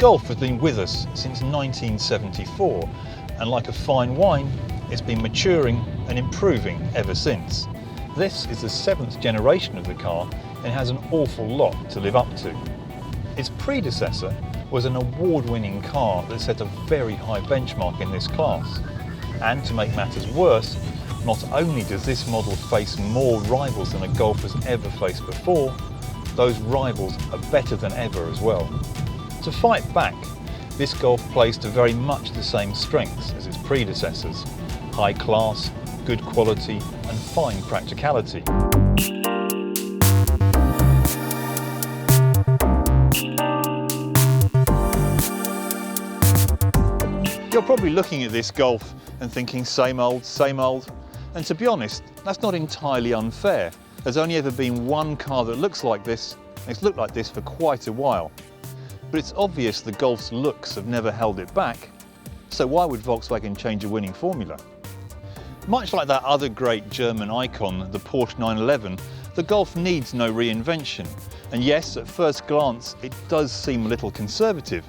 Golf has been with us since 1974, and like a fine wine, it's been maturing and improving ever since. This is the 7th generation of the car and it has an awful lot to live up to. Its predecessor was an award-winning car that set a very high benchmark in this class. And to make matters worse, not only does this model face more rivals than a Golf has ever faced before, those rivals are better than ever as well. To fight back, this Golf plays to very much the same strengths as its predecessors: high class, good quality and fine practicality. You're probably looking at this Golf and thinking same old, and to be honest, that's not entirely unfair. There's only ever been one car that looks like this, and it's looked like this for quite a while. But it's obvious the Golf's looks have never held it back, so why would Volkswagen change a winning formula? Much like that other great German icon, the Porsche 911, the Golf needs no reinvention. And yes, at first glance, it does seem a little conservative,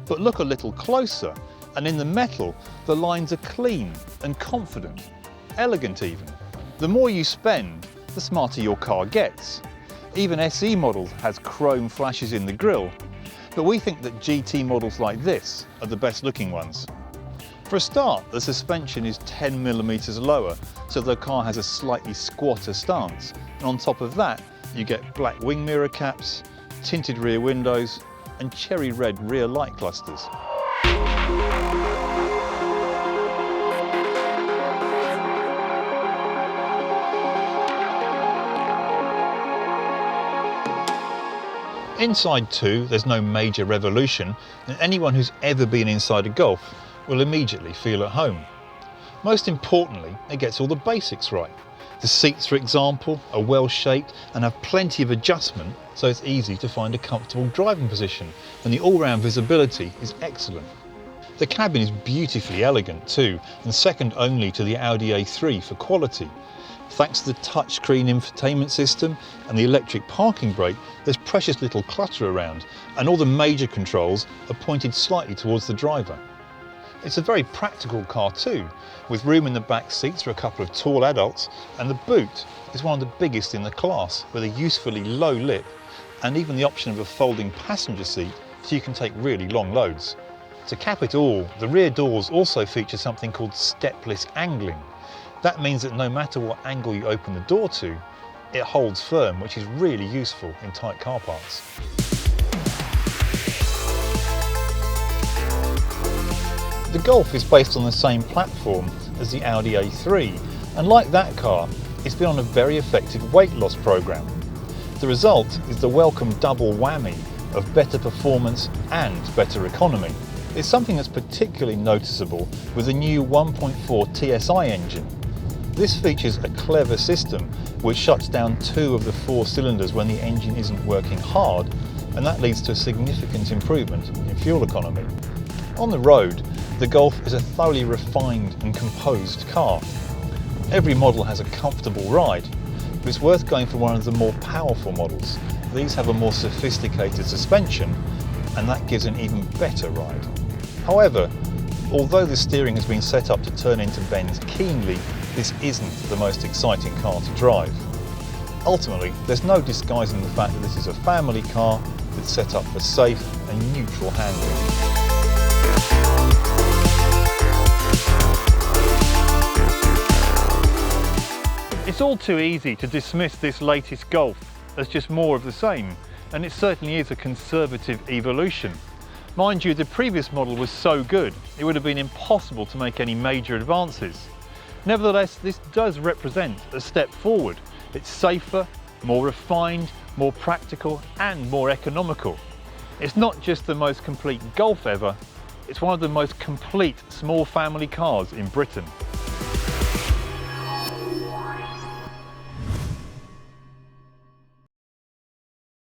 but look a little closer, and in the metal, the lines are clean and confident, elegant even. The more you spend, the smarter your car gets. Even SE models has chrome flashes in the grille, but we think that GT models like this are the best looking ones. For a start, the suspension is 10mm lower, so the car has a slightly squatter stance, and on top of that, you get black wing mirror caps, tinted rear windows, and cherry red rear light clusters. Inside too, there's no major revolution, and anyone who's ever been inside a Golf will immediately feel at home. Most importantly, it gets all the basics right. The seats, for example, are well shaped and have plenty of adjustment, so it's easy to find a comfortable driving position, and the all-round visibility is excellent. The cabin is beautifully elegant too, and second only to the Audi A3 for quality. Thanks to the touchscreen infotainment system and the electric parking brake, there's precious little clutter around, and all the major controls are pointed slightly towards the driver. It's a very practical car too, with room in the back seats for a couple of tall adults, and the boot is one of the biggest in the class, with a usefully low lip and even the option of a folding passenger seat so you can take really long loads. To cap it all, the rear doors also feature something called stepless angling. That means that no matter what angle you open the door to, it holds firm, which is really useful in tight car parks. The Golf is based on the same platform as the Audi A3, and like that car, it's been on a very effective weight loss program. The result is the welcome double whammy of better performance and better economy. It's something that's particularly noticeable with the new 1.4 TSI engine. This features a clever system which shuts down 2 of the 4 cylinders when the engine isn't working hard, and that leads to a significant improvement in fuel economy. On the road, the Golf is a thoroughly refined and composed car. Every model has a comfortable ride, but it's worth going for one of the more powerful models. These have a more sophisticated suspension, and that gives an even better ride. However, although the steering has been set up to turn into bends keenly, this isn't the most exciting car to drive. Ultimately, there's no disguising the fact that this is a family car that's set up for safe and neutral handling. It's all too easy to dismiss this latest Golf as just more of the same, and it certainly is a conservative evolution. Mind you, the previous model was so good, it would have been impossible to make any major advances. Nevertheless, this does represent a step forward. It's safer, more refined, more practical and more economical. It's not just the most complete Golf ever, it's one of the most complete small family cars in Britain.